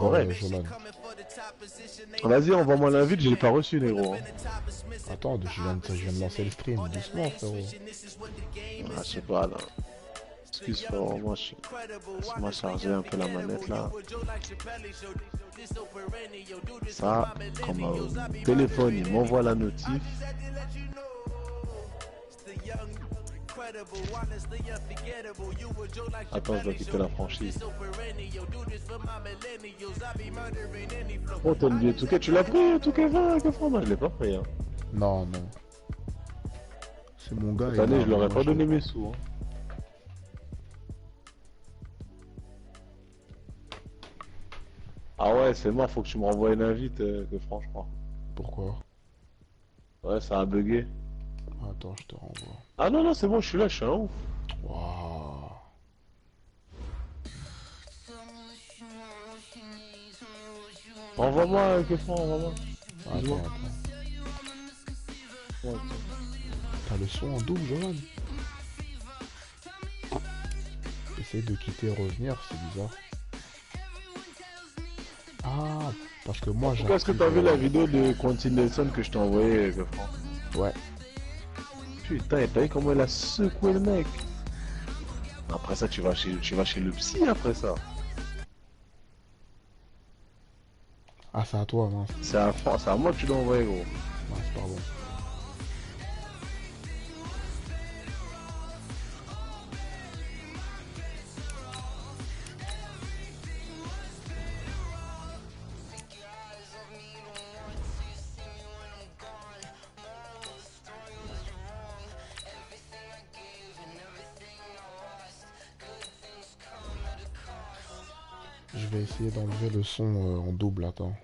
Correct. Jolan. Vas-y, envoie-moi l'invite, je l'ai pas reçu, négro. Hein. Attends, je viens de lancer le stream. Doucement, frérot. Ah, je sais pas, là. Excuse, frérot, laisse-moi charger un peu la manette, là. Ça, quand mon téléphone, il m'envoie la notif. Attends, je dois quitter la franchise. Oh, t'as le Touquet, tu l'as pris, Touquet 20, que franc, moi je l'ai pas pris. Hein. Non, non. C'est mon gars. Cette année, je leur ai pas donné mes sous. Hein. Ah ouais, c'est mort, faut que tu me renvoies une invite, que franchement. Pourquoi? Ouais, ça a bugué. Attends, je te renvoie. Ah non, non, c'est bon, je suis là, je suis un ouf. Waouh. Envoie-moi, que franc, envoie-moi. Attends, attends. Ouais, T'as le son en double, Jolan. Essaye de quitter et revenir, c'est bizarre. Ah, parce que moi j'ai. Est-ce que t'as vu la vidéo de Quentin Nelson que je t'ai envoyé, que franc? Ouais. Putain, t'as vu comment il a secoué le mec? Après ça, tu vas chez le psy après ça. Ah, c'est à toi, mince. C'est à moi que tu dois envoyer, gros. Mince, pardon. Je vais essayer d'enlever le son en double, attends.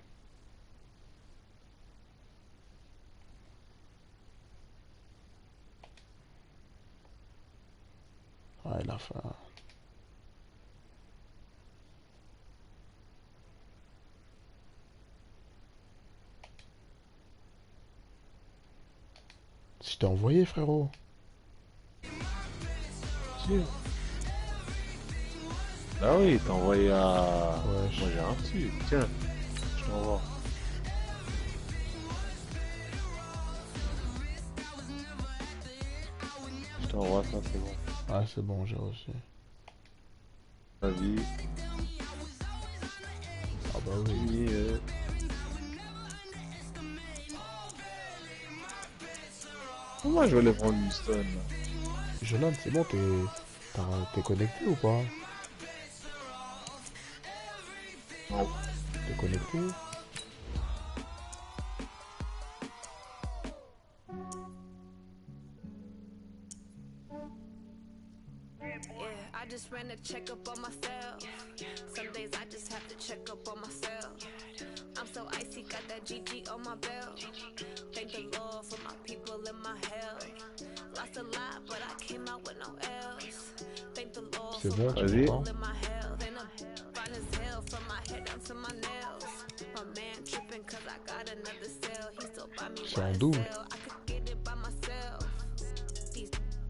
Ah, il a fait. Je t'ai envoyé, frérot. Si. Ah oui, t'as envoyé à... Ouais, Moi j'ai un reçu, tiens, je t'envoie. Je t'envoie ça, c'est bon. Ah, c'est bon, j'ai reçu. Vas-y. Ah bah oui. Et, Moi je vais aller prendre une stone là. Jolan, c'est bon, t'es connecté ou pas? Non. T'es connecté? I just ran a check up on myself. Some days I just have to check up on myself. I'm so icy, got that GG on my belt. Thank the Lord for my people in my hell. Lost a lot, but I came out with no else. Thank the Lord C'est for bon, my tu people m'entends? in my hell. Then I'm fine as hell from my head down to my nails. My man tripping cause I got another cell. He still buy me C'est en what double. I sell. I could get it by myself.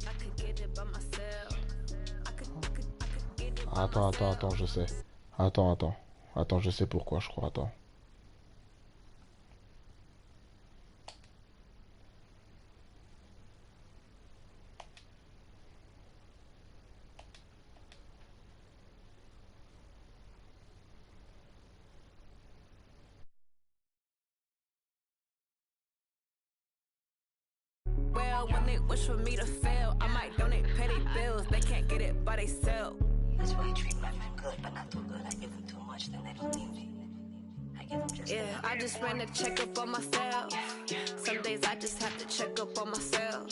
I could get it by myself. Attends, je sais. Attends, je sais pourquoi, je crois, attends. Well, when they wish for me to fail, I might donate petty bills. They can't get it by themselves. That's why you treat women good, but not too good. I give them too much, then they don't need me. I give them just Yeah, I just ran a check up on myself. Some days I just have to check up on myself.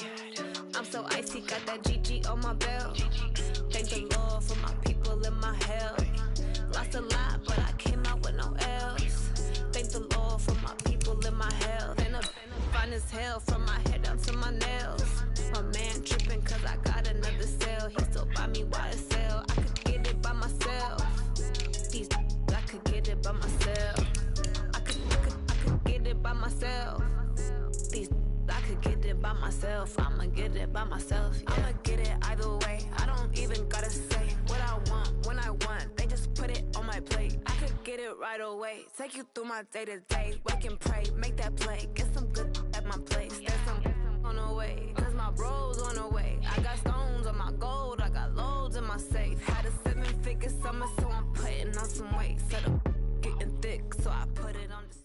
I'm so icy, got that GG on my belt. Thank the Lord for my people in my hell. Lost a lot, but I came out with no else. Thank the Lord for my people in my hell. Then I'm fine as hell from my head down to my nails. My man tripping cause I got another cell. He still buy me YSL. I could get it by myself. These I could get it by myself. I could get it by myself. These I could get it by myself. I'ma get it by myself. Yeah. I'ma get it either way. I don't even gotta say what I want when I want. They just put it on my plate. I could get it it right away. Take you through my day-to-day. Wake and pray, make that play. Get some good at my place. There's some on the way, cause my bro's on the way. I got stones on my gold, I got loads in my safe. Had a 7-figure summer, so I'm putting on some weight. Set up getting thick, so I put it on the...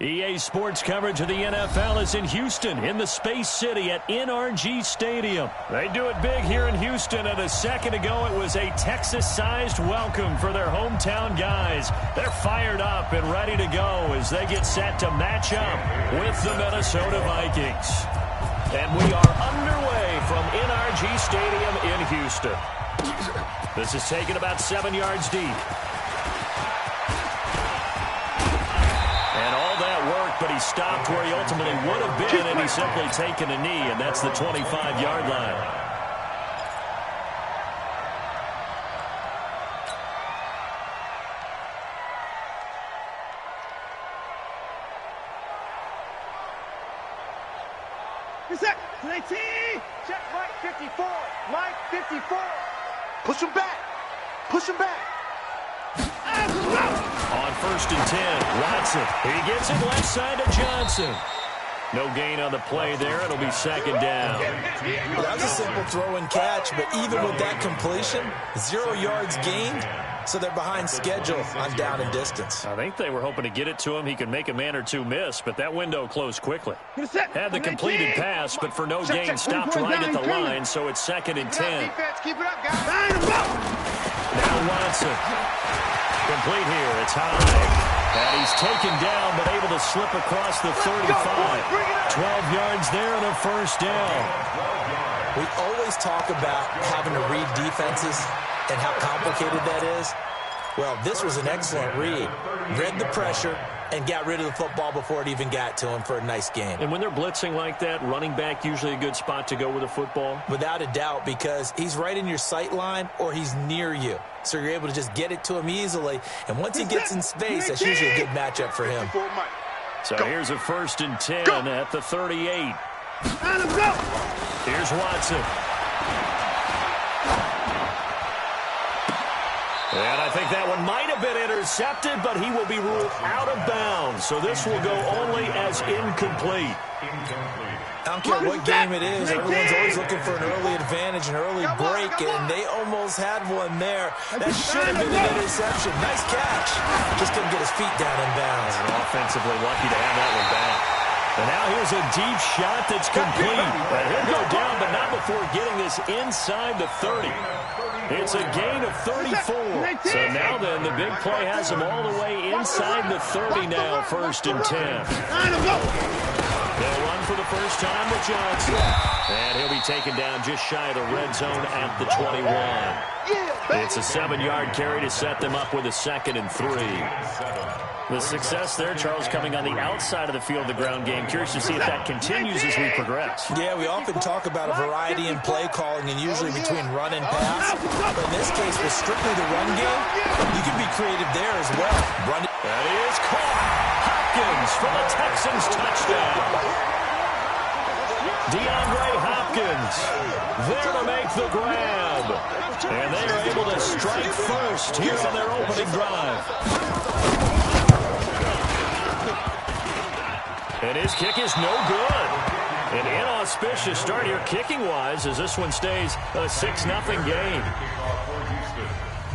EA Sports coverage of the NFL is in Houston, in the Space City at NRG Stadium. They do it big here in Houston, and a second ago it was a Texas-sized welcome for their hometown guys. They're fired up and ready to go as they get set to match up with the Minnesota Vikings. And we are underway from NRG Stadium in Houston. This is taken about 7 yards deep. And all that work, but he stopped where he ultimately would have been, and he's simply taken a knee, and that's the 25-yard line. Check Mike 54. Mike 54. Push him back. Push him back. On 1st and 10, Watson. He gets it left side to Johnson. No gain on the play there. It'll be second down. That was a simple throw and catch, but even with that completion, 0 yards gained, so they're behind schedule on down and distance. I think they were hoping to get it to him. He could make a man or two miss, but that window closed quickly. Had the completed pass, but for no gain, stopped right at the line, so it's 2nd and 10. Keep it up, guys. Now Watson. Complete here. It's high. And he's taken down, but able to slip across the 35. 12 yards there and a first down. We always talk about having to read defenses and how complicated that is. Well, this was an excellent read. Read the pressure and got rid of the football before it even got to him for a nice game. And when they're blitzing like that, running back usually a good spot to go with a football? Without a doubt, because he's right in your sight line or he's near you. So you're able to just get it to him easily. And once he gets in space, that's usually a good matchup for him. So here's a 1st and 10 at the 38. Here's Watson. And I think that one might have been intercepted, but he will be ruled out of bounds. So this will go only as incomplete. I don't care what game it is. Everyone's always looking for an early advantage, an early break, and they almost had one there. That should have been an interception. Nice catch. Just couldn't get his feet down in bounds. And offensively lucky to have that one back. And now here's a deep shot that's complete. And he'll go down, but not before getting this inside the 30. It's a gain of 34. So now then, the big play has him all the way inside the 30 now, 1st and 10. They'll run for the first time with Johnson. And he'll be taken down just shy of the red zone at the 21. It's a 7-yard carry to set them up with a 2nd and 3. The success there, Charles, coming on the outside of the field, the ground game. Curious to see if that continues as we progress. Yeah, we often talk about a variety in play calling and usually between run and pass. But in this case, with strictly the run game, you can be creative there as well. That is caught. Hopkins for the Texans touchdown. DeAndre Hopkins there to make the grab. And they are able to strike first here on their opening drive. And his kick is no good. An inauspicious start here kicking-wise as this one stays a 6-0 game.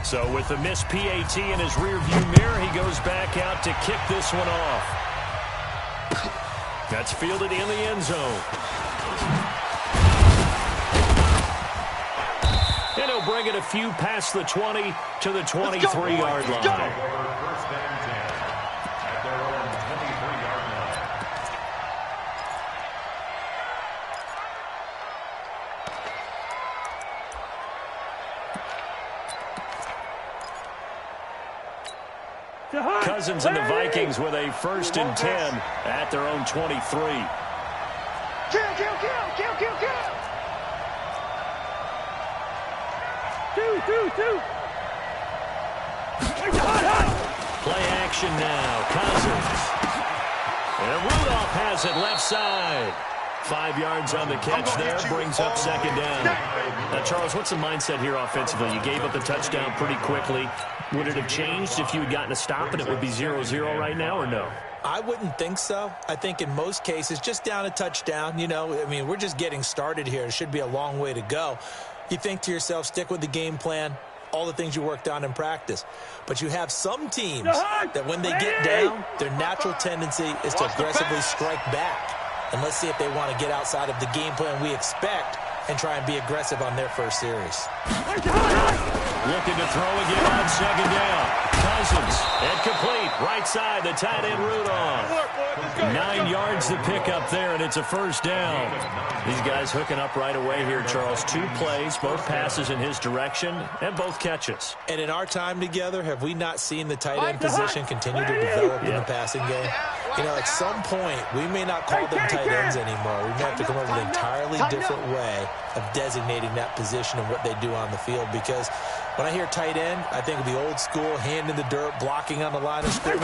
So with the missed PAT in his rearview mirror, he goes back out to kick this one off. That's fielded in the end zone. And he'll bring it a few past the 20 to the 23-yard line. Cousins and the Vikings with a 1st and 10 at their own 23. Kill. Two. Play action now. Cousins. And Rudolph has it left side. 5 yards on the catch there, brings up second down. Now, Charles, what's the mindset here offensively? You gave up the touchdown pretty quickly. Would it have changed if you had gotten a stop and it would be 0-0 right now, or no? I wouldn't think so. I think in most cases, just down a touchdown, you know, I mean, we're just getting started here. It should be a long way to go. You think to yourself, stick with the game plan, all the things you worked on in practice. But you have some teams that when they get down, their natural tendency is to aggressively strike back. And let's see if they want to get outside of the game plan we expect and try and be aggressive on their first series. Looking to throw again on second down. Cousins, incomplete, right side, the tight end Rudolph. 9 yards to pick up there, and it's a first down. These guys hooking up right away here, Charles. 2 plays, both passes in his direction, and both catches. And in our time together, have we not seen the tight end position continue to develop in the passing game? You know, at some point, we may not call them tight ends anymore. We may have to come up with an entirely different way of designating that position and what they do on the field, because when I hear tight end, I think of the old school, hand in the dirt, blocking on the line of scrimmage.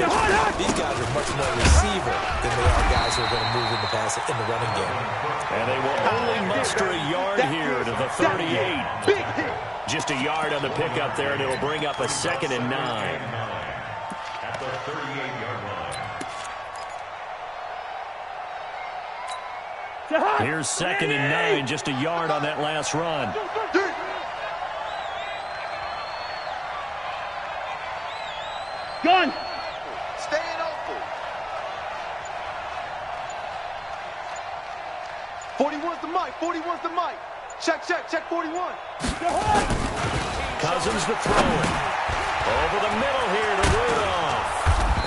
These guys are much more receiver than they are guys who are going to move in the pass in the running game. And they will only muster a yard here to the 38. Just a yard on the pickup there, and it'll bring up a 2nd and 9. At the 38-yard line. Here's 2nd and 9, just a yard on that last run. Gun! Staying open. 41's the mic. 41's the mic. Check 41. Cousins to throw it. Over the middle here to Rudolph.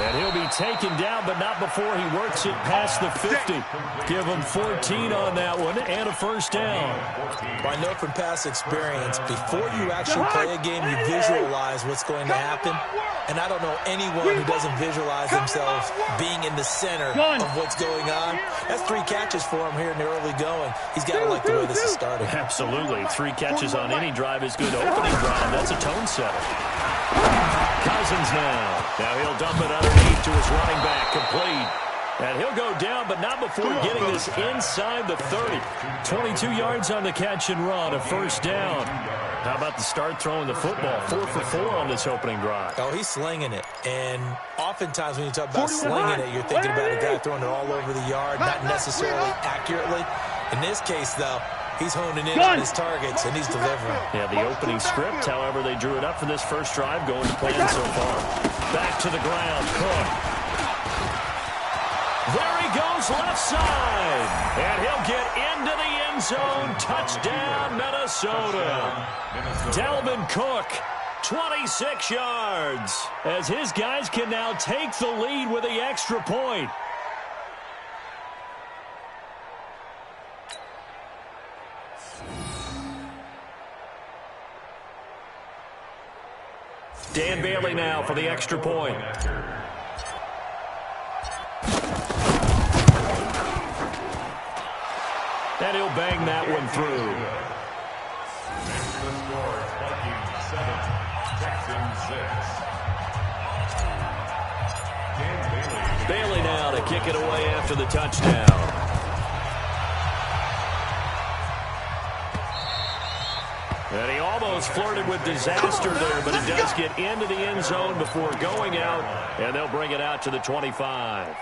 And he'll be taken down, but not before he works it past the 50. Give him 14 on that one and a first down. Well, I know from past experience, before you actually play a game, you visualize what's going to happen. And I don't know anyone who doesn't visualize themselves being in the center of what's going on. That's 3 catches for him here in the early going. He's got to like the way this is starting. Absolutely. 3 catches on any drive is good. Opening drive, that's a tone setter. Cousins now. Now he'll dump it underneath to his running back, complete. And he'll go down, but not before getting this inside the 30. 22 yards on the catch and run, a first down. How about the start throwing the football? 4 for 4 on this opening drive. Oh, he's slinging it. And oftentimes when you talk about slinging it, you're thinking about a guy throwing it all over the yard, not necessarily accurately. In this case, though, he's honing in on his targets, and he's delivering. Yeah, the opening script, however, they drew it up for this first drive, going to plan so far. Back to the ground, Cook. There he goes, left side. And he'll get into the end zone. Touchdown, Minnesota. Dalvin Cook, 26 yards, as his guys can now take the lead with the extra point. Dan Bailey now for the extra point. And he'll bang that one through. The score, Vikings 7, Texans 6. Dan Bailey now to kick it away after the touchdown. And he almost flirted with disaster there, but he does get into the end zone before going out, and they'll bring it out to the 25.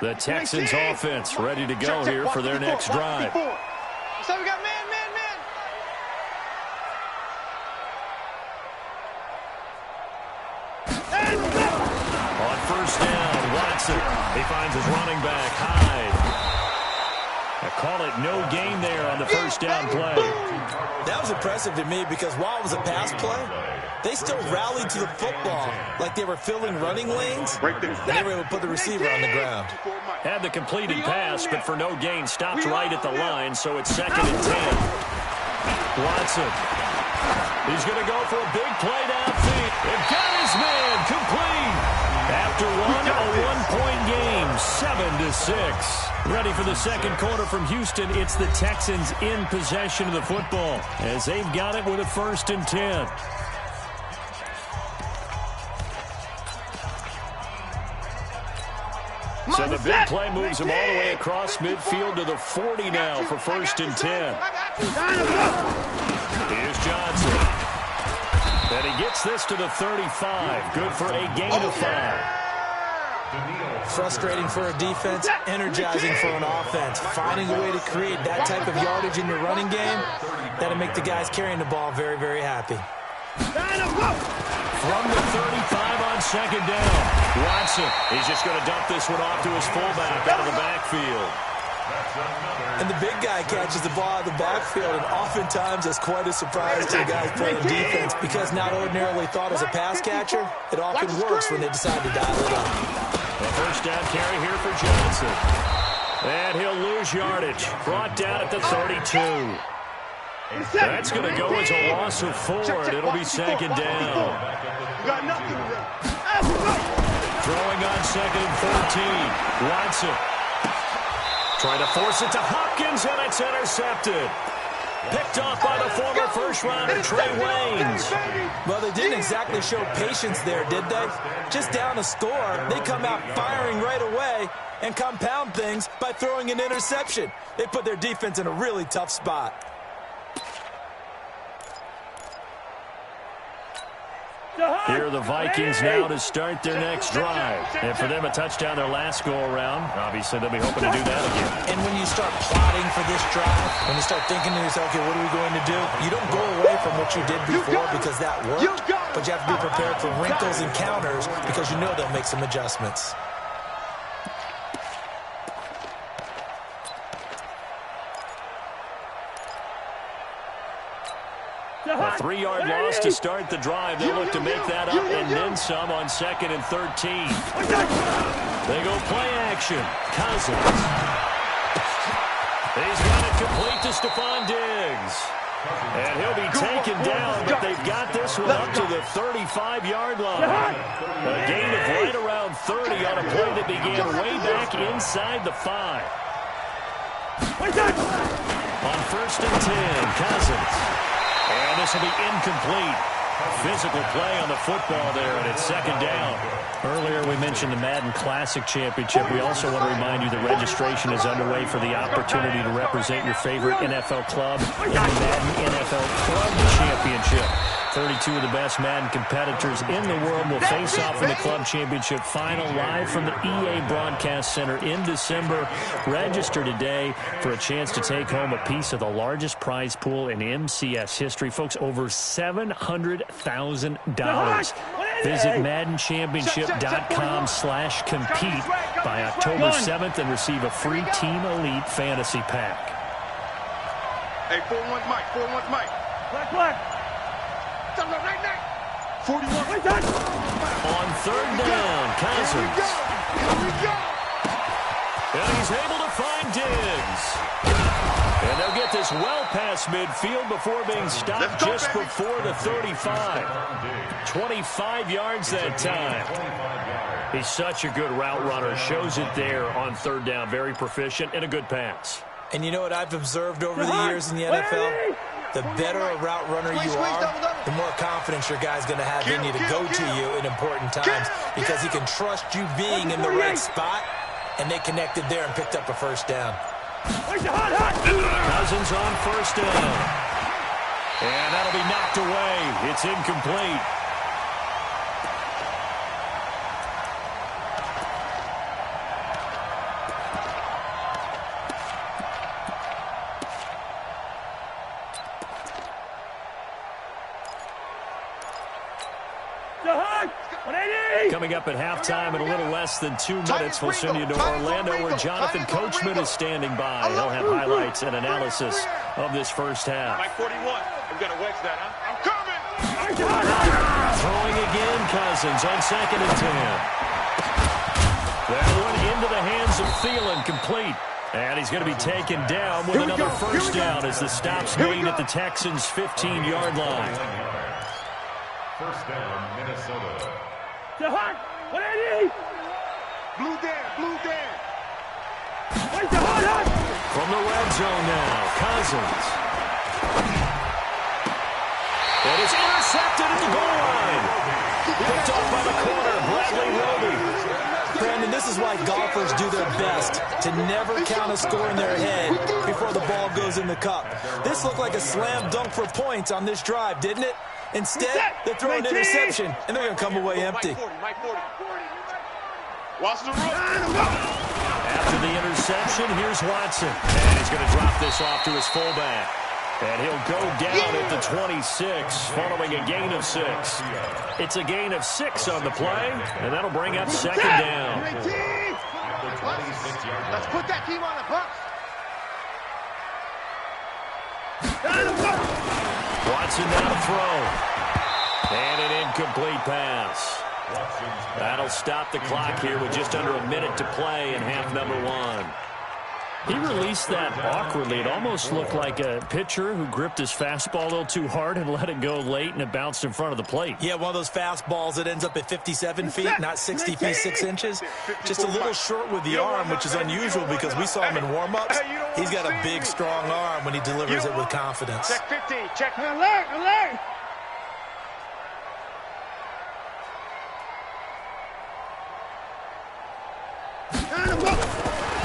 The Texans offense ready to go here for their next drive. So we got man. On first down, Watson. He finds his running back, Hyde. I call it no gain there on the first down play. That was impressive to me because while it was a pass play, they still rallied to the football like they were filling running lanes, and they were able to put the receiver on the ground. Had the completed pass, but for no gain, stopped right at the line, so it's 2nd and 10. Watson. He's going to go for a big play downfield. And got his man complete. After a one-point game, 7-6. Ready for the second quarter from Houston. It's the Texans in possession of the football as they've got it with a 1st and 10. So the big play moves him all the way across midfield to the 40 now for 1st and 10. Here's Johnson. And he gets this to the 35. Good for a gain of 5. Frustrating for a defense, energizing for an offense. Finding a way to create that type of yardage in your running game, that'll make the guys carrying the ball very, very happy. From the 35 on 2nd down. Watson, he's just going to dump this one off to his fullback out of the backfield. And the big guy catches the ball out of the backfield, and oftentimes that's quite a surprise to the guys playing defense because not ordinarily thought as a pass catcher, it often works when they decide to dial it up. A 1st down carry here for Johnson. And he'll lose yardage. Brought down at the 32. That's going to go as a loss of 4, and it'll be 2nd down. Throwing on 2nd and 14. Watson trying to force it to Hopkins, and it's intercepted. Picked off by the former first-rounder Trey Waynes. Well, they didn't exactly show patience there, did they? Just down a score, they come out firing right away and compound things by throwing an interception. They put their defense in a really tough spot. Here are the Vikings now to start their next drive. And for them, a touchdown their last go-around. Obviously, they'll be hoping to do that again. And when you start plotting for this drive, when you start thinking to yourself, okay, what are we going to do? You don't go away from what you did before because that worked, but you have to be prepared for wrinkles and counters because you know they'll make some adjustments. A 3-yard loss to start the drive. They'll look to make that up and then some on 2nd and 13. They go play action. Cousins. He's got it complete to Stephon Diggs. And he'll be taken down, but they've got this one up to the 35-yard line. A gain of right around 30 on a play that began way back inside the 5. On 1st and 10, Cousins. And this will be incomplete. Physical play on the football there, and it's 2nd down. Earlier we mentioned the Madden Classic Championship. We also want to remind you that registration is underway for the opportunity to represent your favorite NFL club in the Madden NFL Club Championship. 32 of the best Madden competitors in the world will face off in the Club Championship final live from the EA Broadcast Center in December. Register today for a chance to take home a piece of the largest prize pool in MCS history. Folks, over $700,000. Visit MaddenChampionship.com/compete by October 7th and receive a free Team Elite Fantasy Pack. Hey, 4-1 Mike, 4-1 Mike. Black. 41. On 3rd down, Cousins. And he's able to find Diggs. And they'll get this well past midfield before being stopped just before the 35. 25 yards that time. He's such a good route runner. Shows it there on 3rd down. Very proficient and a good pass. And you know what I've observed over the years in the NFL? The better a route runner you are, the more confidence your guy's going to have in you to go to you in important times because he can trust you being in the right spot, and they connected there and picked up a 1st down. Cousins on 1st down. And that'll be knocked away. It's incomplete. Coming up at halftime in a little less than 2 minutes, we'll send you to Orlando where Jonathan Coachman is standing by. He'll have highlights and analysis of this first half. Mike 41. I'm going to wedge that, huh? I'm coming! Throwing again, Cousins on 2nd and 10. That one into the hands of Thielen, complete. And he's going to be taken down with another 1st down as the stop's made at the Texans' 15-yard line. 1st down, Minnesota. Blue Dan. From the red zone now, Cousins. And it's intercepted at the goal line. Picked off by the corner, Bradley Roby. Brandon, this is why golfers do their best to never count a score in their head before the ball goes in the cup. This looked like a slam dunk for points on this drive, didn't it? Instead, they throw an interception, and they're going to come away empty. After the interception, here's Watson. And he's going to drop this off to his fullback. And he'll go down at the 26 following a gain of 6. It's a gain of 6 on the play, and that'll bring up second down. Let's put that team on the bus. Watson now to throw. And an incomplete pass. That'll stop the clock here with just under a minute to play in half number 1. He released that awkwardly. It almost looked like a pitcher who gripped his fastball a little too hard and let it go late, and it bounced in front of the plate. Yeah, one of those fastballs that ends up at 57 feet, not 60 feet, 6 inches. Just a little short with the arm, which is unusual because we saw him in warm-ups. He's got a big, strong arm when he delivers it with confidence. Check 15. Check. Alert.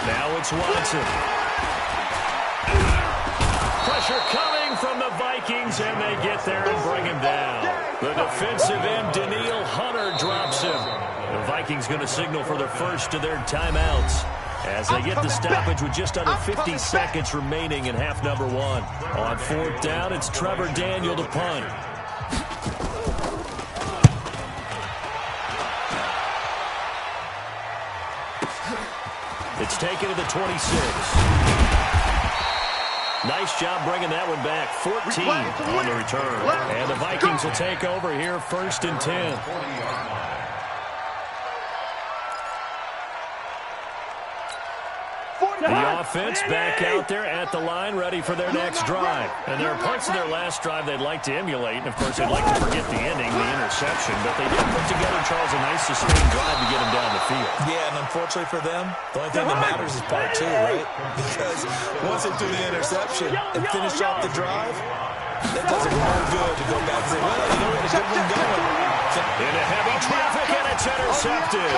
Now it's Watson. Pressure coming from the Vikings, and they get there and bring him down. The defensive end, Daniil Hunter, drops him. The Vikings going to signal for their first of their timeouts as they get the stoppage with just under 50 seconds remaining in half number 1. On 4th down, it's Trevor Daniel to punt. It's taken to the 26. Nice job bringing that one back. 14 on the return. And the Vikings will take over here, 1st and 10. The offense back out there at the line, ready for their next drive. And there are parts of their last drive they'd like to emulate. And, of course, they'd like to forget the ending, the interception. But they did put together, Charles, a nice sustained drive to get them down the field. Yeah, and unfortunately for them, the only thing that matters is part 2, right? Because once they do the interception and finish off the drive, that doesn't no good to go back and say, well, you know what, a good one going. Into heavy traffic, and it's intercepted.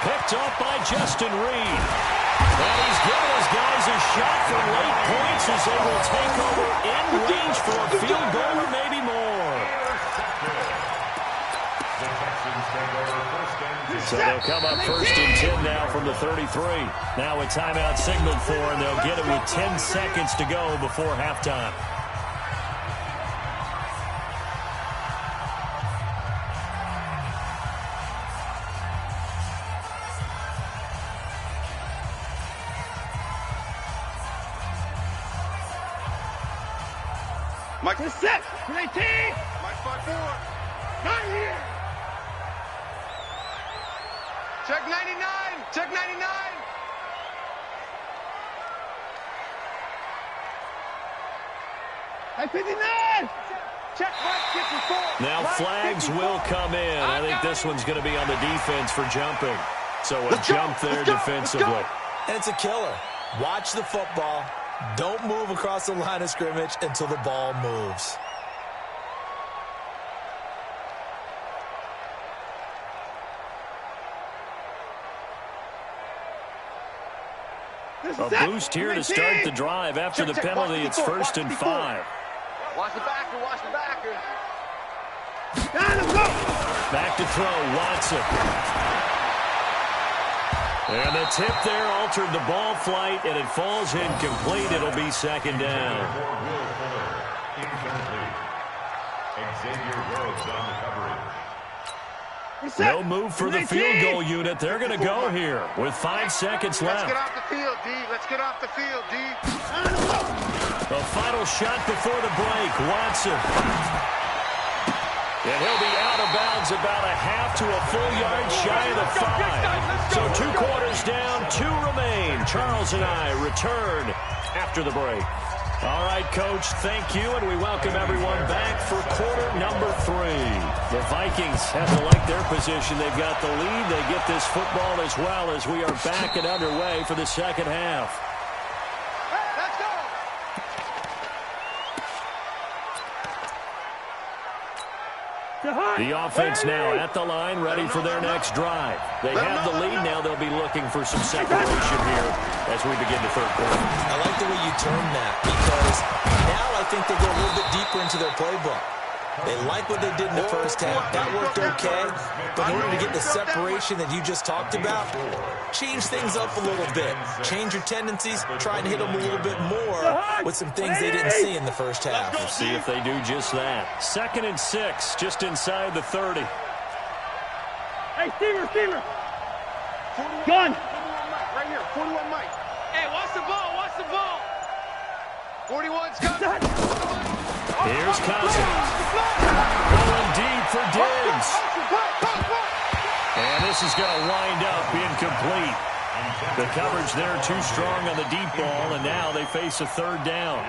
Picked up by Justin Reed. And he's given his guys a shot for late points as they will take over in range for a field goal or maybe more. So they'll come up 1st and 10 now from the 33. Now a timeout signaled for, and they'll get it with 10 seconds to go before halftime. Mike is set. 19. Mike 5-4. Not here. Check 99. Check 99. Mike 59. Check Mike 54. Now flags will come in. I think this one's going to be on the defense for jumping. So a jump there defensively. And it's a killer. Watch the football. Don't move across the line of scrimmage until the ball moves. A boost here to start the drive. After the penalty, it's 1st and 5. Watch the backer. Watch the backer. Back to throw, Watson. And the tip there altered the ball flight, and it falls incomplete. It'll be 2nd down. No move for the field goal unit. They're going to go here with 5 seconds left. Let's get off the field, D. Let's get off the field, D. The final shot before the break, Watson. And he'll be out of bounds about a half to a full yard shy of the 5. So 2 quarters down, 2 remain. Charles and I return after the break. All right, Coach, thank you, and we welcome everyone back for quarter number 3. The Vikings have to like their position. They've got the lead. They get this football as well as we are back and underway for the second half. Let's go! The offense now at the line, ready for their next drive. They have the lead. Now they'll be looking for some separation here as we begin the third quarter. I like the way you term that because now I think they go a little bit deeper into their playbook. They like what they did in the first half. That worked okay. But in order to get the separation that you just talked about, change things up a little bit. Change your tendencies. Try and hit them a little bit more with some things they didn't see in the first half. We'll see if they do just that. 2nd and 6, just inside the 30. Hey, Steamer. Gun. Right here, 41 Mike. Hey, watch the ball. 41's got it. Here's Cousins. Going deep for Diggs. And this is going to wind up incomplete. The coverage there too strong on the deep ball, and now they face a 3rd down.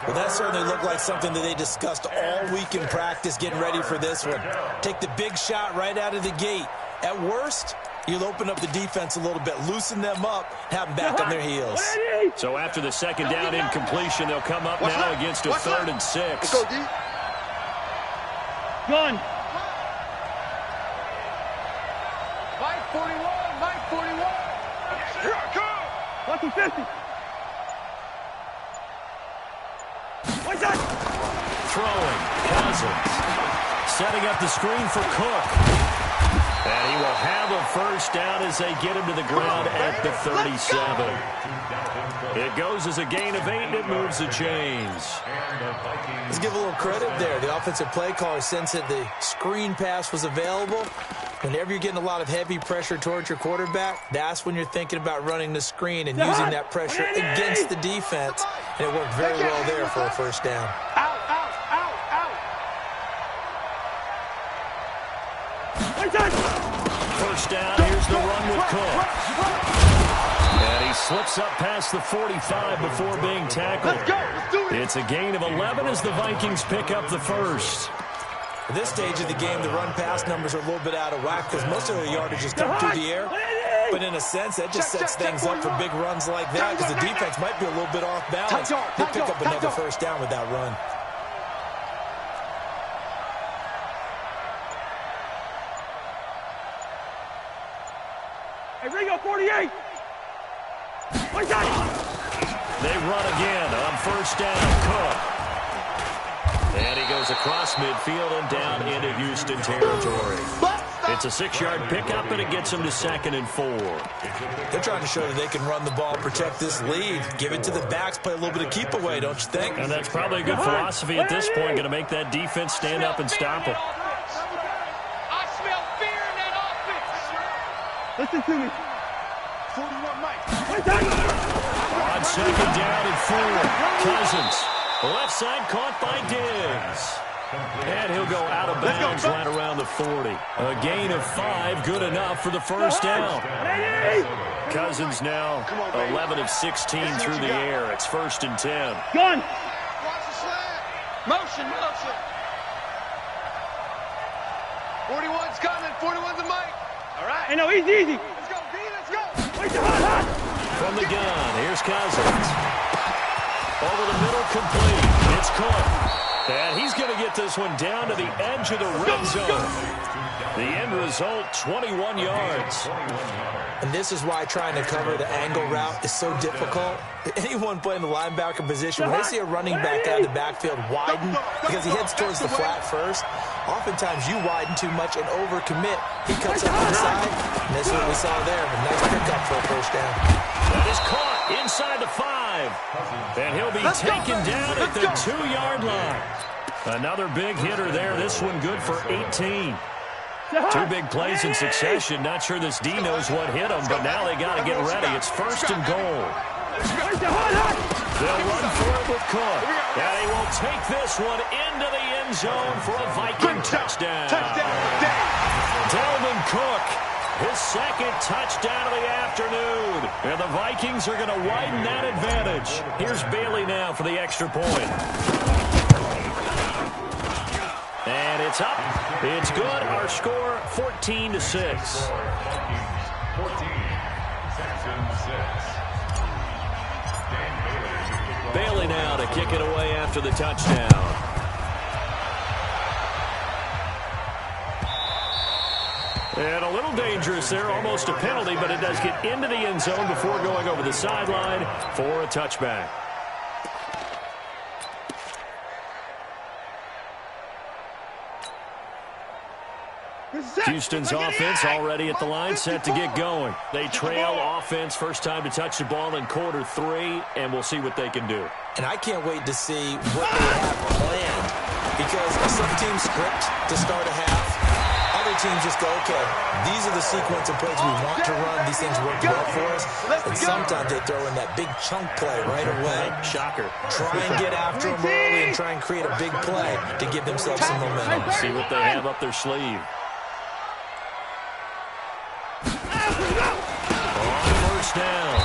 Well, that certainly looked like something that they discussed all week in practice getting ready for this one. Take the big shot right out of the gate. At worst, you'll open up the defense a little bit, loosen them up, have them back on their heels. So after the 2nd down incompletion, they'll come up now against a 3rd and 6. Let's go, D. Gun. Mike 41. Here I come. 150. What's that? Throwing, Cousins. Setting up the screen for Cook. And he will have a 1st down as they get him to the ground at the 37. It goes as a gain of 8, and it moves the chains. Let's give a little credit there. The offensive play caller sensed that the screen pass was available. Whenever you're getting a lot of heavy pressure towards your quarterback, that's when you're thinking about running the screen and using that pressure against the defense. And it worked very well there for a 1st down. Out. 1st down, here's the run with Cook. And he slips up past the 45 before being tackled. It's a gain of 11 as the Vikings pick up the 1st. At this stage of the game, the run-pass numbers are a little bit out of whack because most of their yardage is come through the air. But in a sense, that just sets things up for big runs like that because the defense might be a little bit off balance. They pick up another 1st down with that run. Hey, Ringo, 48. What's that? They run again on 1st down. Cook. And he goes across midfield and down into Houston territory. It's a 6-yard pickup, and it gets him to 2nd and 4. They're trying to show that they can run the ball, protect this lead. Give it to the backs, play a little bit of keep away, don't you think? And that's probably a good philosophy at this point, going to make that defense stand up and stop it. I smell fear in that offense. Listen to me. 41 Mike. On 2nd down and 4, Cousins. Left side caught by Diggs. And he'll go out of bounds right around the 40. A gain of 5, good enough for the 1st down. Cousins now 11 of 16 through the air. It's 1st and 10. Gun. Watch the slant. Motion. 41's coming. 41's a Mike. All right. Hey, no, easy. Let's go, B. Let's go. Wait, hot. From the gun, here's Cousins. Over the middle, complete. It's Cook. And he's going to get this one down to the edge of the red zone. The end result, 21 yards. And this is why trying to cover the angle route is so difficult. Anyone playing the linebacker position, when they see a running back out of the backfield widen because he heads towards the flat first, oftentimes you widen too much and overcommit. He cuts up inside, and that's what we saw there. A nice pickup for a 1st down. That is caught inside the 5. And he'll be taken down at the 2-yard line. Another big hitter there. This one good for 18. 2 big plays in succession. Not sure this D knows what hit him, but now they got to get ready. It's 1st and goal. They'll run for it with Cook. And he will take this one into the end zone for a Viking touchdown. Dalvin Cook his second touchdown of the afternoon. And the Vikings are going to widen that advantage. Here's Bailey now for the extra point. And it's up. It's good. Our score, 14-6. 14, Texans 6. Bailey now to kick it away after the touchdown. And a little dangerous there, almost a penalty, but it does get into the end zone before going over the sideline for a touchback. Houston's offense already at the line, set to get going. They trail offense, first time to touch the ball in quarter 3, and we'll see what they can do. And I can't wait to see what they have planned, because some teams script to start a half. Other teams just go, okay, these are the sequence of plays we want to run. These things work well for us. And sometimes they throw in that big chunk play right away. Shocker. Try and get after them early and try and create a big play to give themselves some momentum. See what they have up their sleeve. On first down,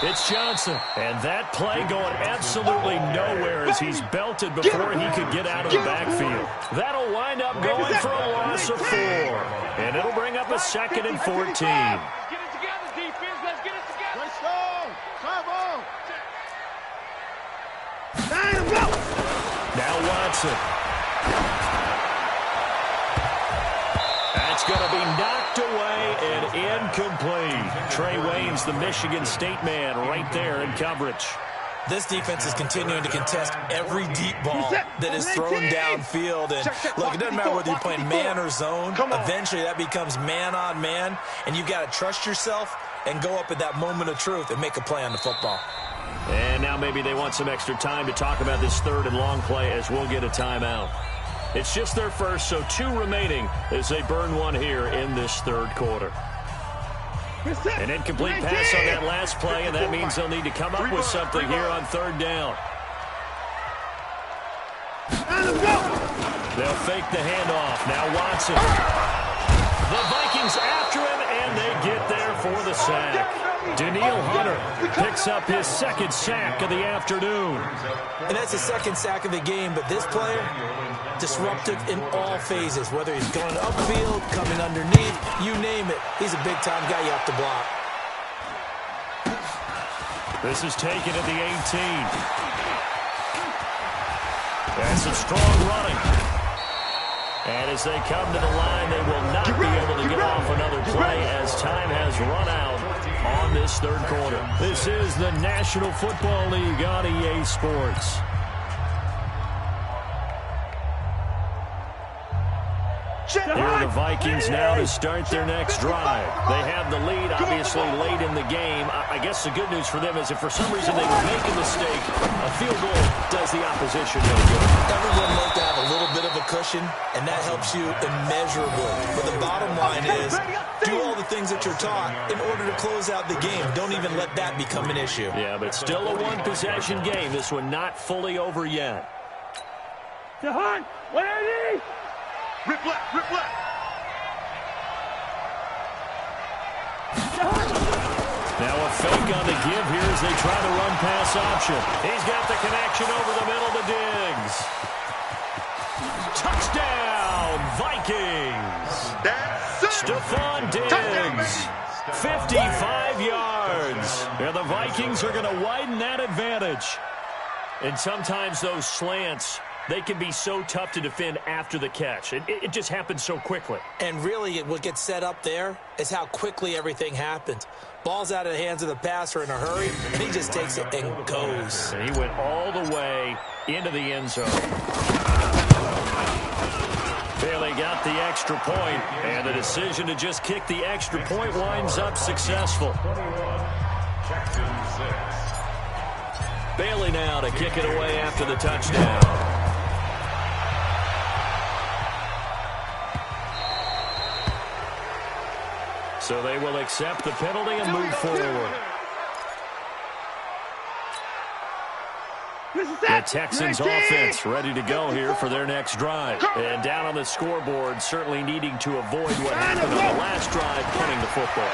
it's Johnson. And that play going absolutely nowhere as he's belted before he could get out of the backfield. That'll wind up going for a loss of 4. And it'll bring up a 2nd and 14. Get it together, defense. Let's get it together. Let's go. Now Watson. That's going to be knocked away and incomplete. Trey Waynes, the Michigan State man, right there in coverage. This defense is continuing to contest every deep ball that is thrown downfield. And look, it doesn't matter whether you're playing man or zone. Eventually that becomes man on man, and you've got to trust yourself and go up at that moment of truth and make a play on the football. And now maybe they want some extra time to talk about this 3rd and long play as we'll get a timeout. It's just their first, so 2 remaining as they burn one here in this 3rd quarter. An incomplete pass on that last play, and that means they'll need to come up with something here on 3rd down. They'll fake the handoff. Now Watson. The Vikings after him, and they get there for the sack. Daniil Hunter picks up his 2nd sack of the afternoon. And that's the 2nd sack of the game, but this player, disruptive in all phases, whether he's going upfield, coming underneath, you name it. He's a big-time guy you have to block. This is taken at the 18. That's some strong running. And as they come to the line, they will not be able to get off another play as time has run out on this 3rd quarter. This is the National Football League on EA Sports. Here are the Vikings now to start their next drive. They have the lead, obviously, late in the game. I guess the good news for them is if for some reason they would make a mistake, a field goal does the opposition no good. Everyone likes to have a little bit of a cushion, and that helps you immeasurably. But the bottom line is, do all the things that you're taught in order to close out the game. Don't even let that become an issue. Yeah, but still a one-possession game. This one not fully over yet. Jahan, what are these? Rip left, rip left. Now a fake on the give here as they try to run pass option. He's got the connection over the middle to Diggs. Touchdown, Vikings. Stephon Diggs, 55 yards. And the Vikings are going to widen that advantage. And sometimes those slants, they can be so tough to defend after the catch. It just happens so quickly. And really, what gets set up there is how quickly everything happens. Ball's out of the hands of the passer in a hurry, and he just takes it and goes. And he went all the way into the end zone. Bailey got the extra point, and the decision to just kick the extra point winds up successful. Bailey now to kick it away after the touchdown. So they will accept the penalty and move forward. The Texans offense ready to go here for their next drive. And down on the scoreboard, certainly needing to avoid what happened on the last drive, punting the football.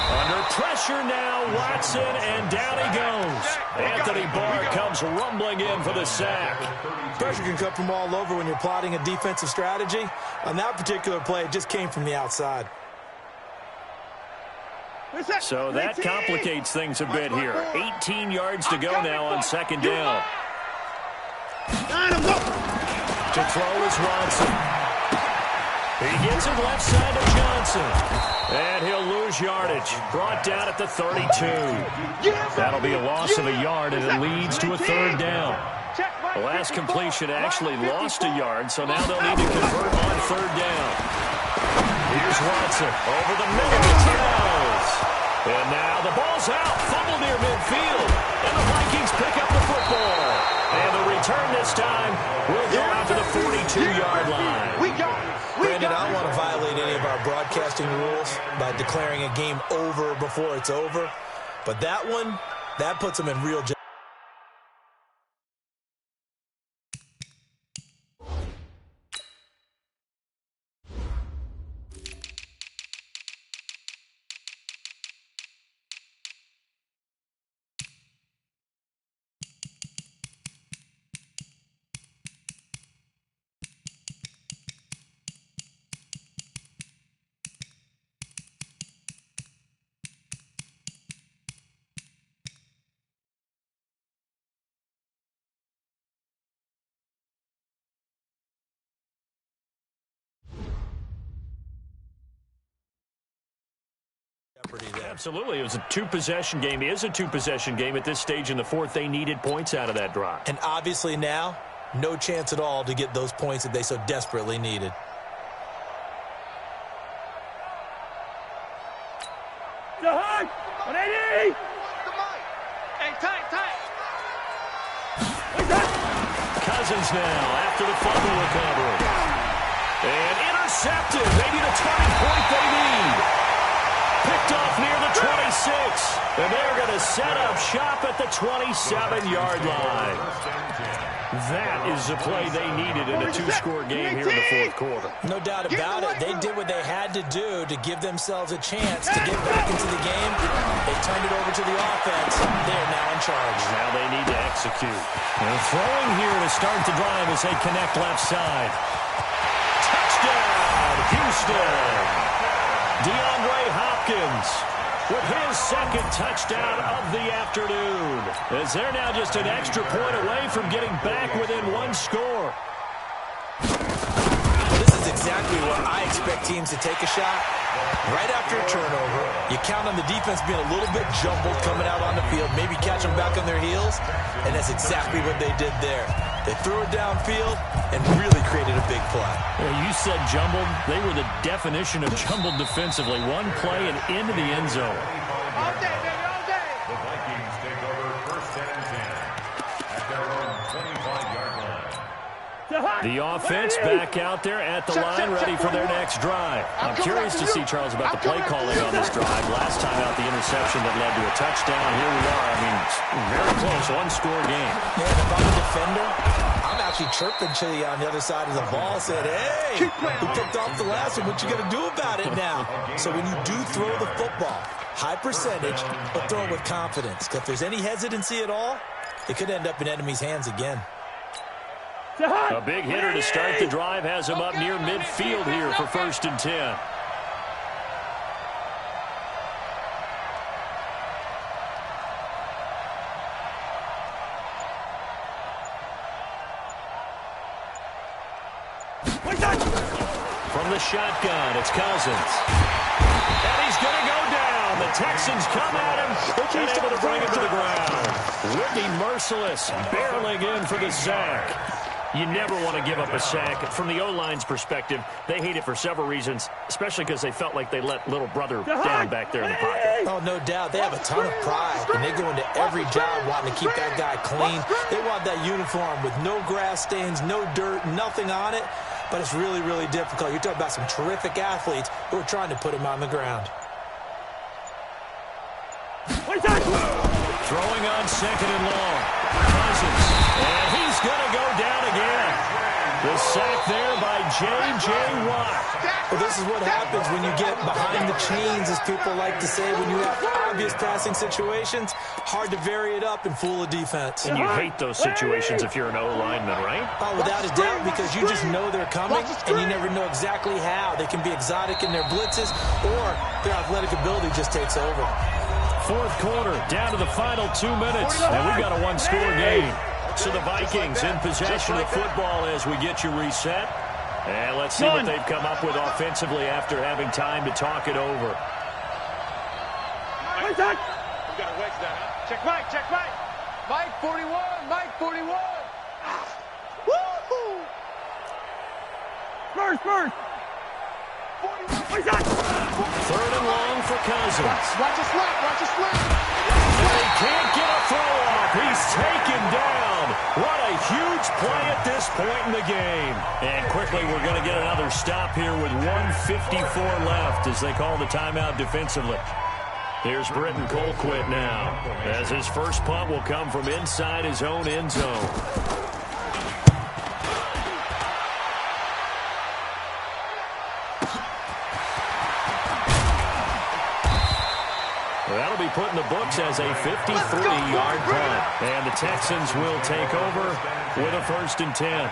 Under pressure now, Watson, and down he goes. Anthony Barr comes rumbling in for the sack. Pressure can come from all over when you're plotting a defensive strategy. On that particular play, it just came from the outside. So that complicates things a bit here. 18 yards to go now on second down. To throw is Watson. He gets it left side to Johnson. And he'll lose yardage. Brought down at the 32. That'll be a loss of a yard, and it leads to a third down. The last completion actually lost a yard, so now they'll need to convert on third down. Here's Watson over the middle of Towns. And now the ball's out. Fumble near midfield. And the Vikings pick up the football. And the return this time will go out to the 42-yard line. Brandon, I don't want to violate any of our broadcasting rules by declaring a game over before it's over. But that one, that puts them in real jeopardy. Absolutely. It was a two-possession game. It is a two-possession game at this stage in the fourth. They needed points out of that drive. And obviously now, no chance at all to get those points that they so desperately needed. Cousins now after the fumble recovery. And intercepted. Maybe the turning point they need. Picked off near the 26. And they're going to set up shop at the 27-yard line. That is the play they needed in a two-score game here in the fourth quarter. No doubt about it. They did what they had to do to give themselves a chance to get back into the game. They turned it over to the offense. They're now in charge. Now they need to execute. They're throwing here to start the drive as they connect left side. Touchdown, Houston. DeAndre Hopkins with his second touchdown of the afternoon, as they're now just an extra point away from getting back within one score. This is exactly where I expect teams to take a shot. Right after a turnover, you count on the defense being a little bit jumbled coming out on the field, maybe catch them back on their heels, and that's exactly what they did there. They threw it downfield and really created a big play. You said jumbled. They were the definition of jumbled defensively. One play and into the end zone. All day, baby, all day. The Vikings take over first and 10 at their own 25-yard line. The offense back out there at the line, ready for their next drive. I'm curious to see, Charles, about the play calling on this drive. Last time out, the interception that led to a touchdown. Here we are. I mean, very close, one-score game. Yeah, if I'm a defender, I'm actually chirping to you on the other side of the ball, said, hey, we picked off the last one. What you going to do about it now? So when you do throw the football, high percentage, but throw it with confidence. Because if there's any hesitancy at all, it could end up in enemy's hands again. A big hitter to start the drive has him up near midfield here for first and 10. From the shotgun, it's Cousins. And he's going to go down. The Texans come at him and able to bring him to the ground. Whitney Merciless barreling in for the sack. You never want to give up a sack. From the O-line's perspective, they hate it for several reasons, especially because they felt like they let little brother down back there in the pocket. Oh, no doubt. They have a ton of pride, and they go into every job wanting to keep that guy clean. They want that uniform with no grass stains, no dirt, nothing on it. But it's really, really difficult. You're talking about some terrific athletes who are trying to put him on the ground. Throwing on second and long. Cousins. And he's going to go down again. The sack there by J.J. Watt. Well, this is what happens when you get behind the chains, as people like to say. When you have obvious passing situations, hard to vary it up and fool a defense. And you hate those situations if you're an O-lineman, right? Oh, without a doubt, because you just know they're coming, and you never know exactly how. They can be exotic in their blitzes, or their athletic ability just takes over. Fourth quarter, down to the final 2 minutes, and we've got a one-score game. So the Vikings in possession of the football as we get you reset. And let's see what they've come up with offensively after having time to talk it over. We got to wedge that, huh? Check Mike, check Mike. Mike 41, Mike 41. Woo-hoo! First. 41. Third and long for Cousins. Watch a slap. They can't get a throw off. He's taken down. What a huge play at this point in the game. And quickly, we're going to get another stop here with 1:54 left as they call the timeout defensively. Here's Britton Colquitt now, as his first punt will come from inside his own end zone. That'll be put in the books as a 53-yard punt. And the Texans will take over with a 1st and 10.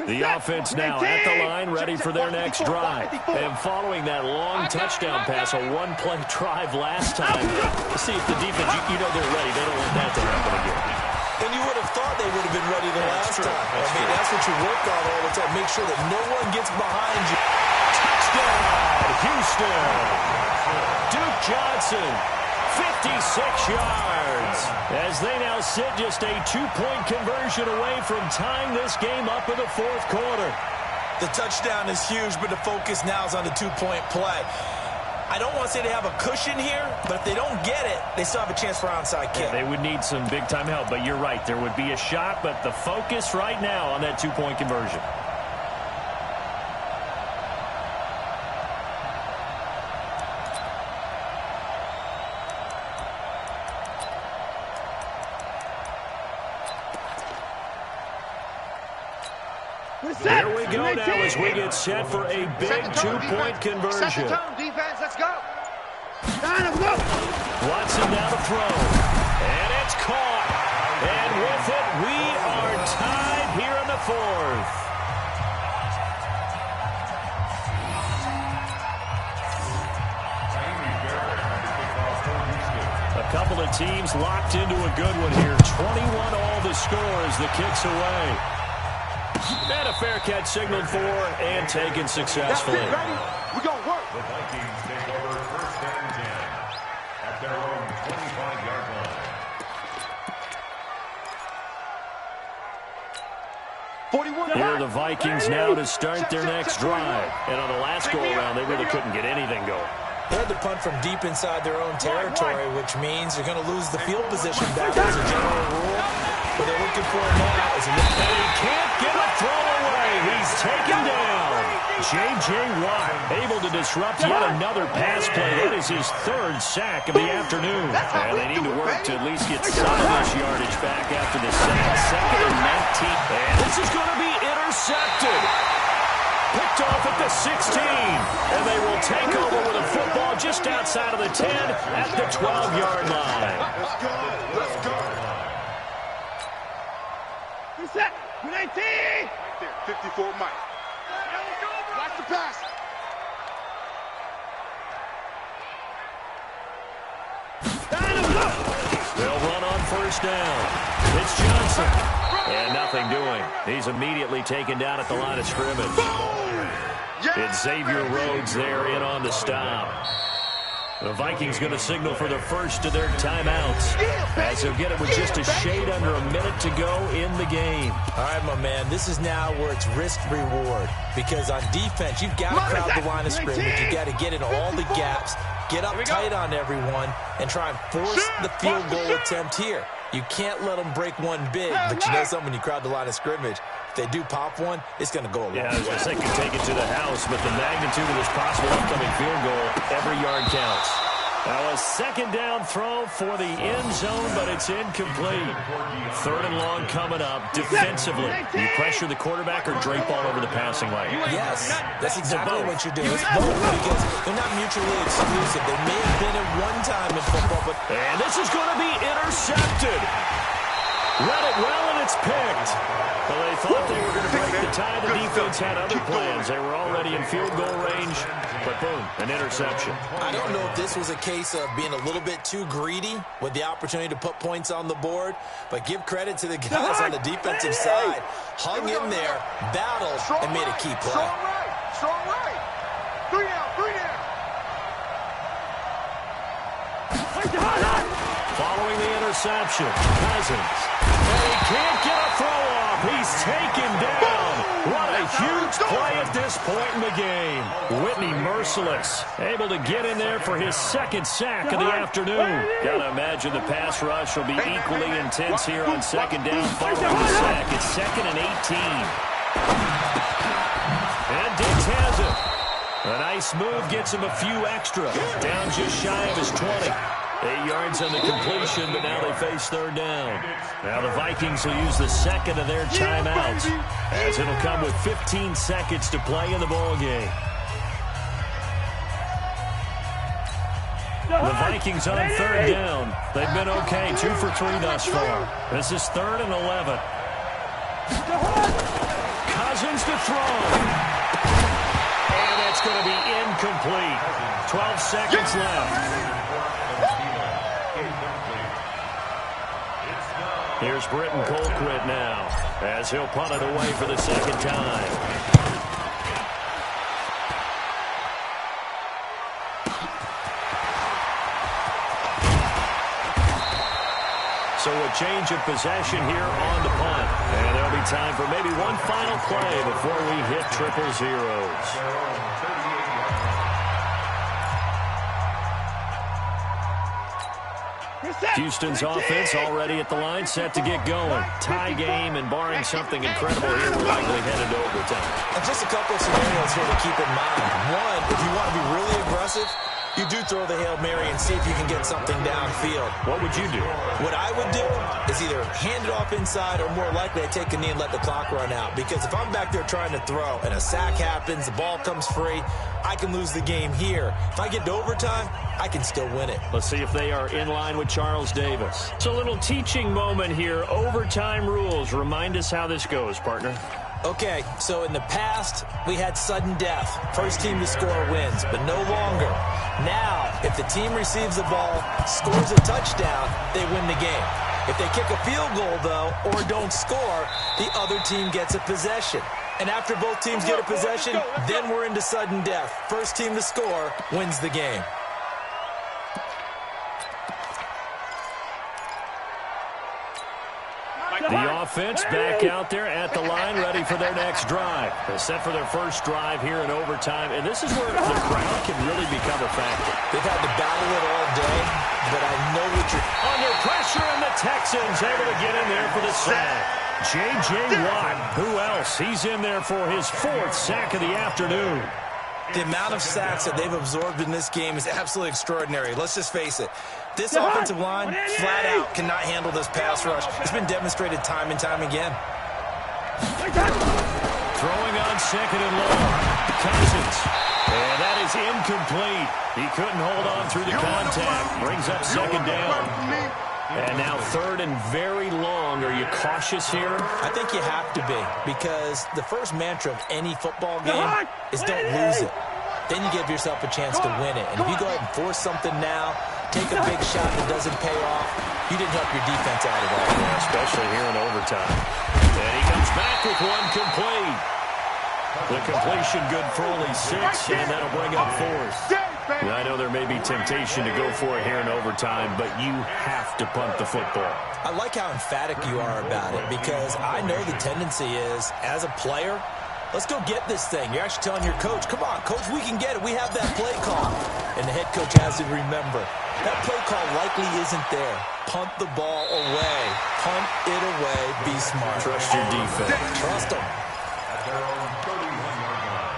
The offense now at the line, ready for their next drive. And following that long touchdown pass, a one-play drive last time. Let's see if the defense, you know they're ready. They don't want that to happen again. And you would have thought they would have been ready the last time. That's what you work on all the time. Make sure that no one gets behind you. Touchdown, Houston. Duke Johnson, 56 yards. As they now sit just a 2-point conversion away from tying this game up in the fourth quarter. The touchdown is huge, but the focus now is on the 2-point play. I don't want to say they have a cushion here, but if they don't get it, they still have a chance for onside kick. They would need some big-time help, but you're right. There would be a shot, but the focus right now on that 2-point conversion. Here we go now as we get set for a big 2-point conversion. Set the tone, defense. Let's go. Watson now to throw. And it's caught. And with it, we are tied here in the fourth. A couple of teams locked into a good one here. 21 all the score as the kick's away. And a fair catch signaled for and taken successfully. We're going to work. The Vikings take over 1st and 10 at their own 25-yard line. 41. Here are the Vikings now to start their next drive. And on the last go-around, they really couldn't get anything going. They had to punt from deep inside their own territory, which means they're going to lose the field position battle as a general rule. What they're looking for now is a And he can't get a throw away. He's taken down. J.J. Watt able to disrupt yet another pass play. That is his 3rd sack of the afternoon. And they need to work to at least get some of this yardage back after the sack. 2nd and 19. And this is going to be intercepted. Picked off at the 16. And they will take over with a football just outside of the 10 at the 12-yard line. Let's go. Let's go. Reset. 19. Right there. 54 Mike. Watch the pass. They'll run on 1st down. It's Johnson. And nothing doing. He's immediately taken down at the line of scrimmage. It's Xavier Rhodes there in on the stop. The Vikings going to signal for the first of their timeouts, as they'll get it with just a shade under a minute to go in the game. All right, my man, this is now where it's risk-reward. Because on defense, you've got to crowd the line of scrimmage. You've got to get in all the gaps, get up tight on everyone, and try and force the field goal attempt here. You can't let them break one big, but you know something, when you crowd the line of scrimmage, if they do pop one, it's going to go a long way. Yeah, I was going to say, could take it to the house, but the magnitude of this possible upcoming field goal, every yard counts. Now a second down throw for the end zone, but it's incomplete. Third and long coming up defensively. You pressure the quarterback or drape all over the passing lane? Yes, that's exactly what you're doing. It's both, because they're not mutually exclusive. They may have been at one time in football, but... And this is going to be intercepted. Read it well, and it's picked. Well, they thought they were going to break the tie. The defense had other plans. They were already in field goal range, but boom, an interception. I don't know if this was a case of being a little bit too greedy with the opportunity to put points on the board, but give credit to the guys on the defensive side. Hung in there, battled, and made a key play. Strong right. Strong right. 3 down. 3 down. Following the interception, Cousins. And he can't get a throw off. He's taken down. What a huge play at this point in the game. Whitney merciless, able to get in there for his second sack of the afternoon. Gotta imagine the pass rush will be equally intense here on second down following the sack. It's 2nd and 18. And Diggs has it. A nice move gets him a few extra. Down just shy of his 20. 8 yards on the completion, but now they face third down. Now the Vikings will use the second of their timeouts, as it'll come with 15 seconds to play in the ballgame. The Vikings on third down. They've been okay, 2 for 3 thus far. This is 3rd and 11. Cousins to throw. And that's going to be incomplete. 12 seconds left. Here's Britton Colquitt now, as he'll punt it away for the second time. So a change of possession here on the punt. And there'll be time for maybe one final play before we hit triple zeros. Houston's offense already at the line, set to get going. Tie game, and barring something incredible here, we're likely headed to overtime. And just a couple of scenarios here to keep in mind. One, if you want to be really aggressive, you do throw the Hail Mary and see if you can get something downfield. What would you do? What I would do is either hand it off inside, or more likely I take a knee and let the clock run out. Because if I'm back there trying to throw and a sack happens, the ball comes free, I can lose the game here. If I get to overtime, I can still win it. Let's see if they are in line with Charles Davis. It's a little teaching moment here. Overtime rules. Remind us how this goes, partner. Okay, so in the past, we had sudden death. First team to score wins, but no longer. Now, if the team receives the ball, scores a touchdown, they win the game. If they kick a field goal, though, or don't score, the other team gets a possession. And after both teams get a possession, then we're into sudden death. First team to score wins the game. The offense back out there at the line, ready for their next drive. They're set for their first drive here in overtime, and this is where the crowd can really become a factor. They've had to battle it all day, but I know what you're... Under pressure, and the Texans able to get in there for the sack. J.J. Watt, who else? He's in there for his 4th sack of the afternoon. The amount of sacks that they've absorbed in this game is absolutely extraordinary. Let's just face it. This offensive line, flat out, cannot handle this pass rush. It's been demonstrated time and time again. Throwing on 2nd and long. Cousins. And that is incomplete. He couldn't hold on through the contact. Brings up 2nd down. And now 3rd and very long. Are you cautious here? I think you have to be, because the first mantra of any football game is don't lose it. Then you give yourself a chance to win it. And if you go ahead and force something now, take a big shot that doesn't pay off, you didn't help your defense out at all. Yeah, especially here in overtime. And he comes back with one complete. The completion good for only 6, and that'll bring up 4th. I know there may be temptation to go for it here in overtime, but you have to punt the football. I like how emphatic you are about it, because I know the tendency is, as a player, let's go get this thing. You're actually telling your coach, come on, coach, we can get it. We have that play call. And the head coach has to remember, that play call likely isn't there. Punt the ball away. Punt it away. Be smart. Trust your defense. Trust them. At their own 31-yard line.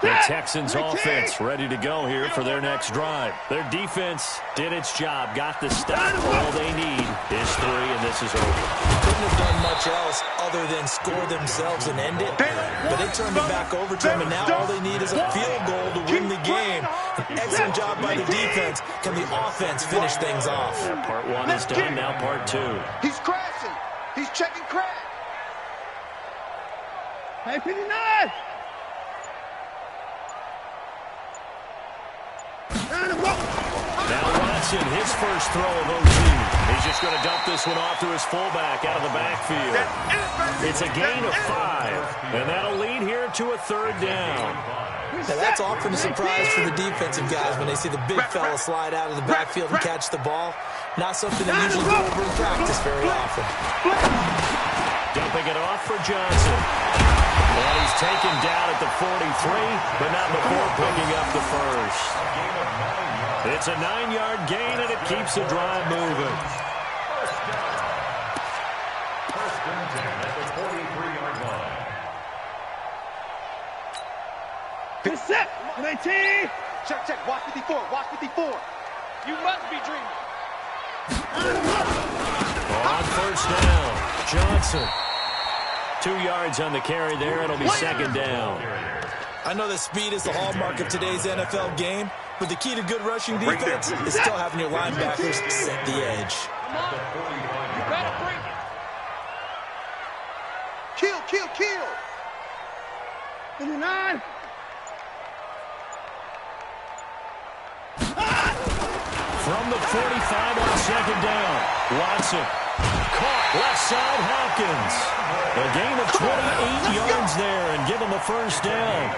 The Texans offense ready to go here for their next drive. Their defense did its job, got the stop. All they need is 3, and this is over. Couldn't have done much else other than score themselves and end it. But they turned it back over to them, and now all they need is a field goal to win the game. An excellent job by the defense. Can the offense finish things off? Yeah, part 1 is done, now part 2. He's crashing. He's checking crash. Hey, 59. Now Watson, his first throw of OT. He's just going to dump this one off to his fullback out of the backfield. It's a gain of 5, and that'll lead here to a 3rd down. Now that's often a surprise for the defensive guys when they see the big fella slide out of the backfield and catch the ball. Not something they usually do over in practice very often. Dumping it off for Johnson. And he's taken down at the 43, but not before picking up the first. It's a 9-yard gain, and it keeps the drive moving. First and 10 at the 43-yard line. Good set. 19. Check. Watch 54. Watch 54. You must be dreaming. On first down, Johnson. 2 yards on the carry there. It'll be 2nd down. I know that speed is the hallmark of today's NFL game, but the key to good rushing defense is still having your linebackers set the edge. You better bring it. Kill. 59. From the 45 on 2nd down, Watson. Caught left side Hopkins. A gain of 28 yards there and give him the first down.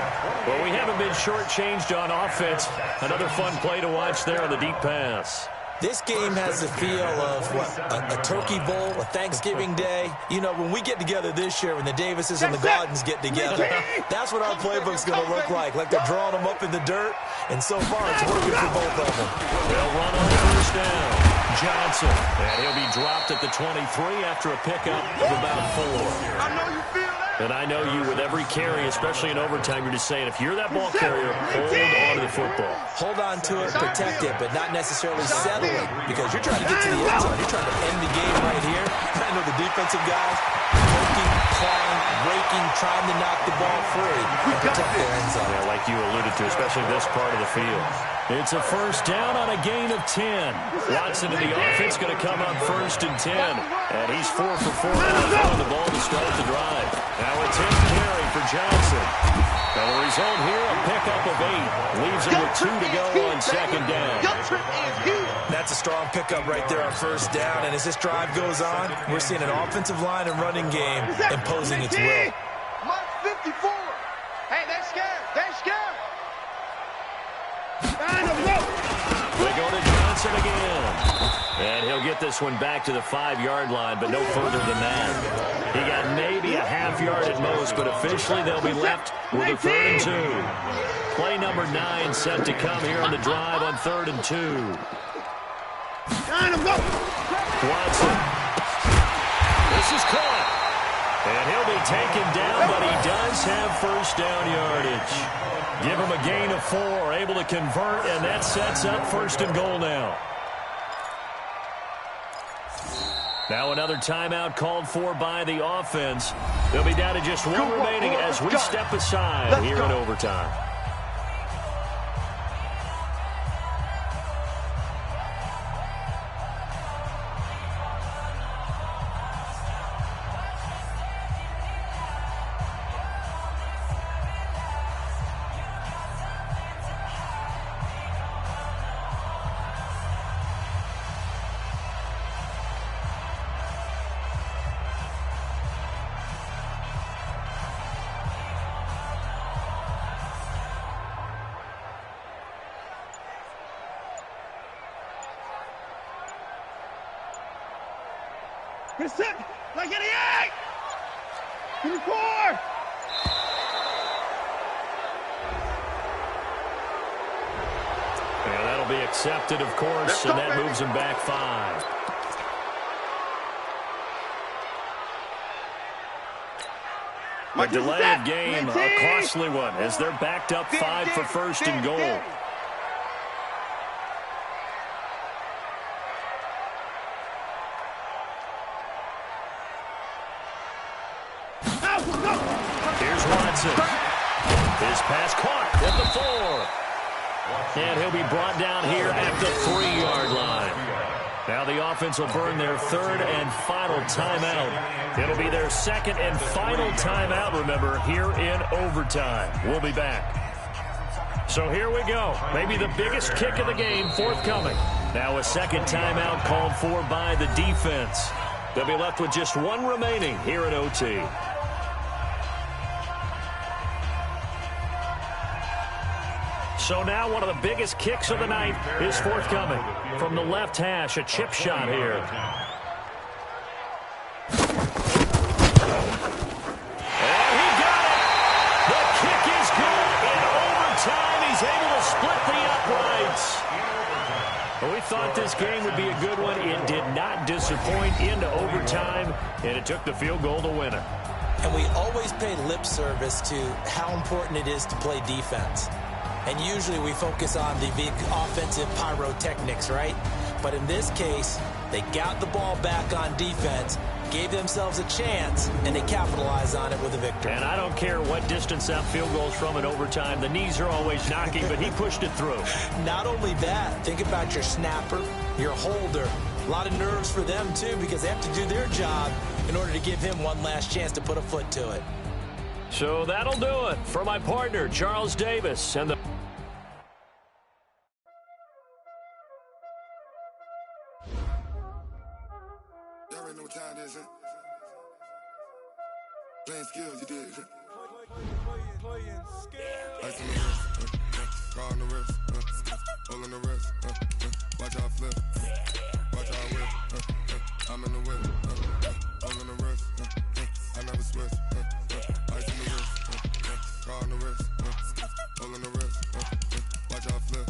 Well, we haven't been shortchanged on offense. Another fun play to watch there on the deep pass. This game has the feel of, a turkey bowl, a Thanksgiving day. You know, when we get together this year, when the Davises and the Gardens get together, that's what our playbook's going to look like they're drawing them up in the dirt, and so far it's working for both of them. They'll run on first down. Johnson, and he'll be dropped at the 23 after a pickup of about 4. I know you feel that. And I know you, with every carry, especially in overtime, you're just saying, if you're that ball carrier, hold on to the football. Hold on to it, protect it, but not necessarily settle it, because you're trying to get to the end zone. You're trying to end the game right here. I know the defensive guys poking, clawing, raking, trying to knock the ball free and protect their end zone. Yeah, like you alluded to, especially this part of the field. It's a first down on a gain of 10. Watson in the offense going to come up 1st and 10. And he's 4 for 4 on the ball to start the drive. Now a 10 carry for Johnson. And the result here, a pickup of 8. Leaves him with 2 to go on 2nd down. That's a strong pickup right there on first down. And as this drive goes on, we're seeing an offensive line and running game imposing its will. Mark 54. Hey, they're scared. They go to Johnson again. And he'll get this one back to the 5-yard line, but no further than that. He got maybe a half yard at most, but officially they'll be left with a 3rd and 2. Play number 9 set to come here on the drive on 3rd and 2. Watson. This is caught. And he'll be taken down, but he does have first down yardage. Give him a gain of 4, able to convert, and that sets up 1st and goal now. Now another timeout called for by the offense. They'll be down to just 1 remaining as we step aside here in overtime. Get set. Like 88. 24. be accepted, of course, and that moves him back 5. The delay of game, a costly one, as they're backed up 5 for first and goal. Here's Watson. His pass caught at the 4. And he'll be brought down here at the 3-yard line. Now the offense will burn their 3rd and final timeout. It'll be their 2nd and final timeout, remember, here in overtime. We'll be back. So here we go. Maybe the biggest kick of the game forthcoming. Now a 2nd timeout called for by the defense. They'll be left with just 1 remaining here at OT. So now one of the biggest kicks of the night is forthcoming. From the left hash, a chip shot here. And he got it! The kick is good. In overtime, he's able to split the uprights. Well, we thought this game would be a good one. It did not disappoint into overtime, and it took the field goal to win it. And we always pay lip service to how important it is to play defense. And usually we focus on the big offensive pyrotechnics, right? But in this case, they got the ball back on defense, gave themselves a chance, and they capitalized on it with a victory. And I don't care what distance that field goes from in overtime. The knees are always knocking, but he pushed it through. Not only that, think about your snapper, your holder. A lot of nerves for them, too, because they have to do their job in order to give him one last chance to put a foot to it. So that'll do it for my partner, Charles Davis, and the... Y'all already know what time it is, huh? Playing skills, you did. Playing skills. Ice on the wrist, car on the wrist, hole in the wrist, watch how I flip, watch how I whip, I'm in the whip, hole in the wrist, I never switch, ice on the wrist, car on the wrist, hole in the wrist, watch how I flip,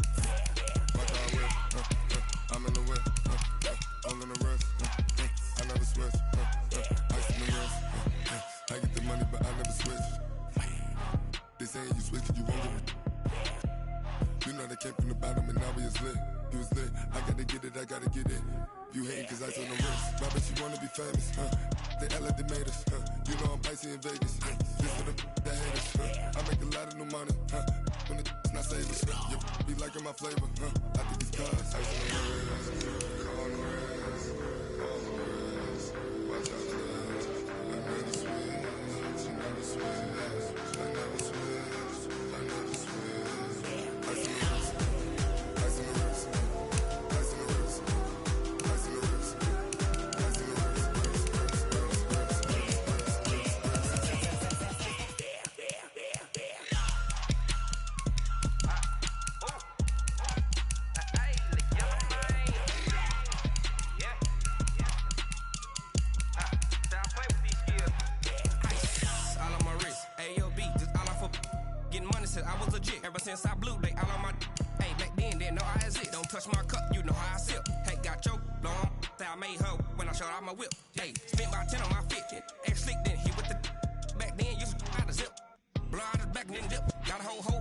watch how I whip, I'm in the whip, hole in the wrist, I never switch, ice on the wrist, I get the money but I never switch. They saying you switch 'cause you won't get it. You know they came from the bottom and now we is lit. You was lit, I gotta get it, I gotta get it. You hating 'cause ice on the wrist. Why bet you wanna be famous, They act like they made us, You know I'm icy in Vegas, This for the that hate us, I make a lot of new money, When it's not savers, You be liking my flavor, I think it's cause ice on the wrist, car on the wrist, all on the wrist. Watch out for this, I never switch, I never switch, I never switch, I never switch. Ice on the wrist, ice on the wrist, ice on the wrist, ice on the wrist, ice on the wrist, all on my wrist, AOB, just all off of getting money since I was legit. Ever since I blew, they all on my hey, back then, didn't know I exist. Don't touch my cup, you know how I sip. Hey, got choked, long, that I made her when I showed out my whip. Hey, spent about 10 on my fit, ex slick, then hit with the back then, used to out the zip. Blow out his back and then dip. Got a whole